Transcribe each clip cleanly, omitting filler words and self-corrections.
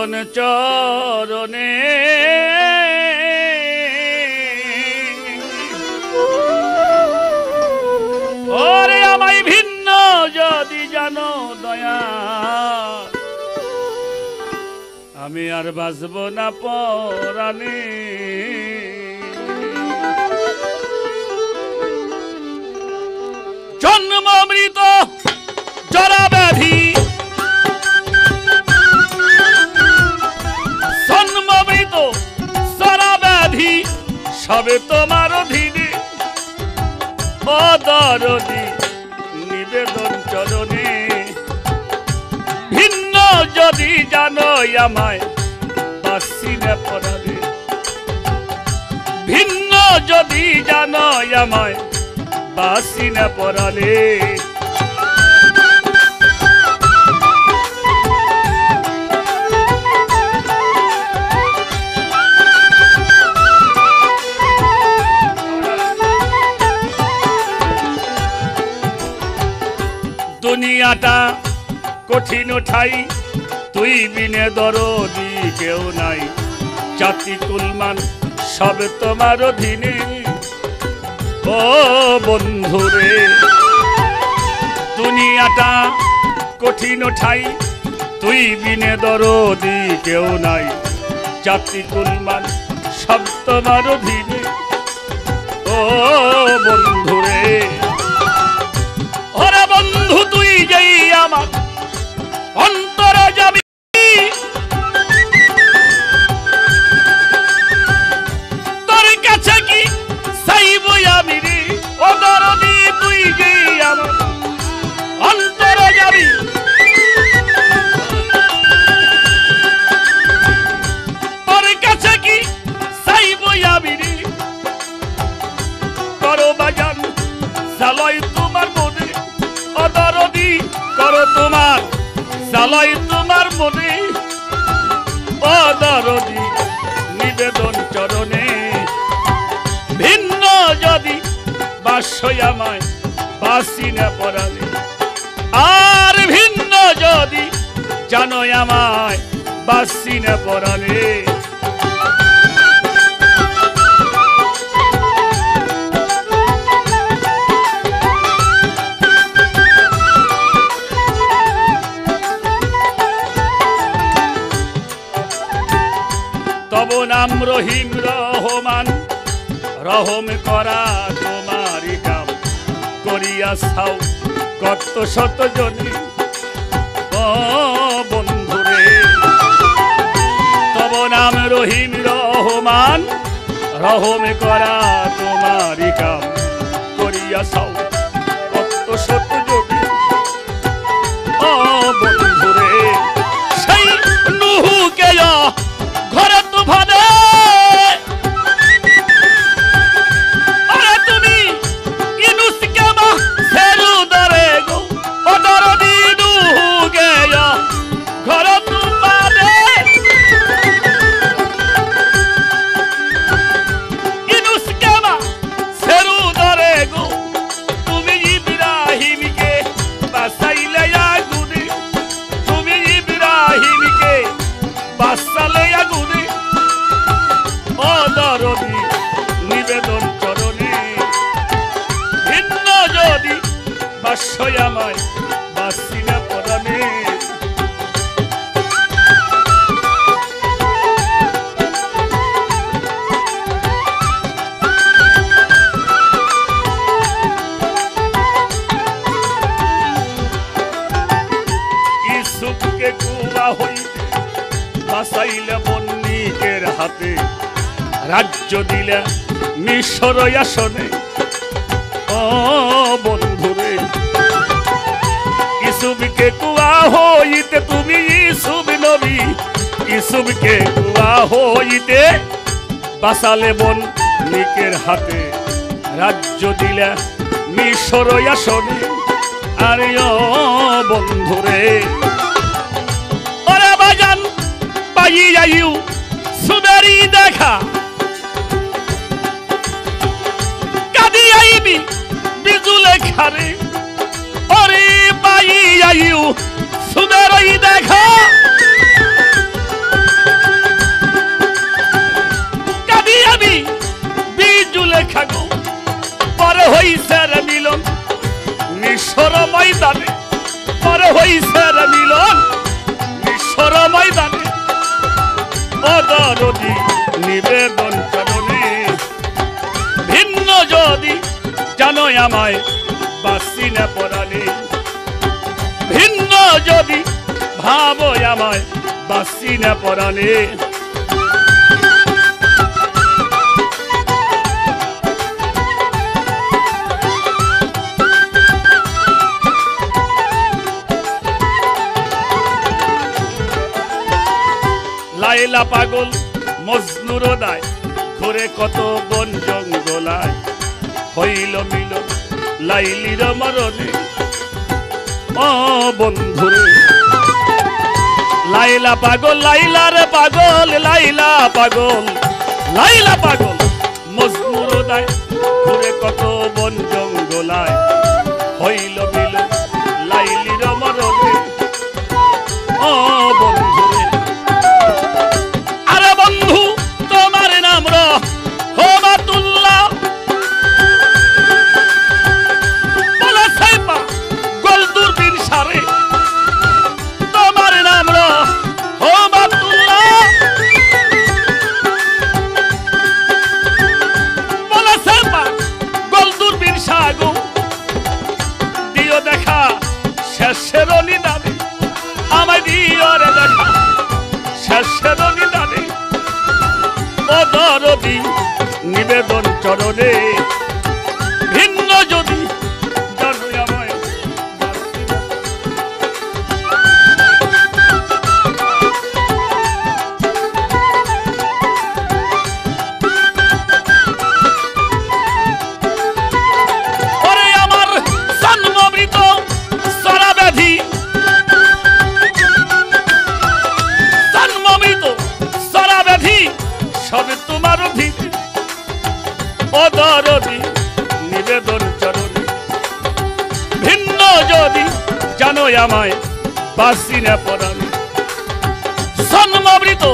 নিবেদন চরণে ওরে আমায় ভিন্ন যদি জানো দয়া আমি আর বাঁচব না পরাণে জন্ম মৃত জরা ব্যাধি জন্ম মৃত জরা ব্যাধি সবে তোমার অধীনে দরদি নিবেদন চরণে ভিন্ন যদি জানো আমায় বাসি না পরাণে ভিন্ন যদি জানো আমায় বাসি না পরাণে দুনিয়াটা কঠিন ঠাই তুই বিনে দরদি কেউ নাই জাতি কুলমান সব তোমার অধীনে ও বন্ধুরে দুনিয়াটা কঠিন ঠাই তুই বিনে দরদি কেউ নাই জাতি কুলমান সব তোমার অধীনে ও বন্ধুরে ওরে বন্ধু তুই যেই আমার অন্তর যাবি তোর কাছে কি চাইব আমি রে ও দরদি তুই যেই আমার অন্তর যাবি তোর কাছে কি চাইব আমি রে করো বাজান চালয় তোমার মনে অদরদি করো তোমার চালয় তোমার মনে অদরদি নিবেদন চরণে ভিন্ন যদি বাসই আমায় বাসি না পরাণে আর ভিন্ন যদি জানো আমায় বাসি না পরাণে তব নাম রহিম রহমান রহম করা তোমারি কাম করিয়া ছাও কত শত জনী ও বন্ধুরে তব নাম রহিম রহমান রহম করা তোমারি কাম করিয়া ছাও কত শত জনী ও বন্ধুরে সেই নুহুকে ঘরে তো ভাদে আরে তুমি ইনুস কেমা ফেরু দরে গো ও দরদি নুহুকে ঘরে তো ভাদে ইনুস কেমা ফেরু দরে গো তুমি ইব্রাহিমকে বাসাইলে আগুনে তুমি ইব্রাহিমকে বাসালে আগুনে অদরদি নিবেদন চরণে ভিন্ন যদি বাসই আমায় বাসি না পরাণে ইসুফকে কুয়া হইতে বাসাইলে বন্নিকের হাতে রাজ্য দিলে মিশর আসনে ও বন্ধুরে ইসুফকে কুয়া হইতে তুমি ইসুফ নবী ইসুফকে কুয়া হইতে বাসালে বন্নিকের হাতে রাজ্য দিলে মিশর আসনে আরে ও বন্ধুরে ওরে বাজান পাই যাইউ সুদারি দেখা কাদি আইবি বিজুলে খারে ওরে পাই যাইউ সুদারি দেখা হইছে রে মিলন মিশর ময়দানে ও দরদি নিবেদন চরণে ভিন্ন যদি জানো আমায় বাসি না পরাণে ভিন্ন যদি ভাবো আমায় বাসি না পরাণে লাইলা পাগল মজনুর দায় ঘুরে কত বন জঙ্গলায় হইল মিল লাইলির মরণে ও বন্ধুরে লাইলা পাগল লাইলার পাগল লাইলা পাগল লাইলা পাগল মজনুর দায় ঘুরে কত বন জঙ্গলায় হইল মিল লাইলির মরণে ও বন্ধুরে আরে বন্ধু তোমার নাম রহমাতুল্লাহ বলা সাইপা গোলদুর বিন সারে তোমার নাম রহমাতুল্লাহ বলা সাইপা গোলদুর বিন সাগো দিও দেখা শেষের নিদানে আমায় দিও রে দেখা শেষের নিদানে ও দরদি নিবেদন চরণে ভিন্ন যদি জানো আমায় ওরে আমার জন্মমৃত সরা ব্যাধি জন্মমৃত সরা ব্যাধি সবে তোমার অধীন ও দরদি নিবেদন চরণে ভিন্ন যদি জানো আমায় বাসি না পরাণে জন্মমৃত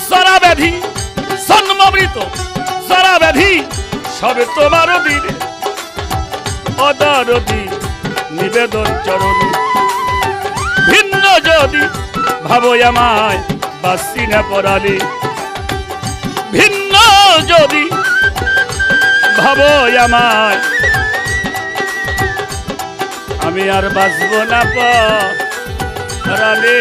সরা ব্যাধি জন্মমৃত সরা ব্যাধি সবে তোমার অধীন ও দরদি নিবেদন চরণে ভিন্ন যদি ভাবো আমায় বাসি না পরাণে ভিন্ন যদি ভাবো আমায় আমি আর বাঁচব না পরাণে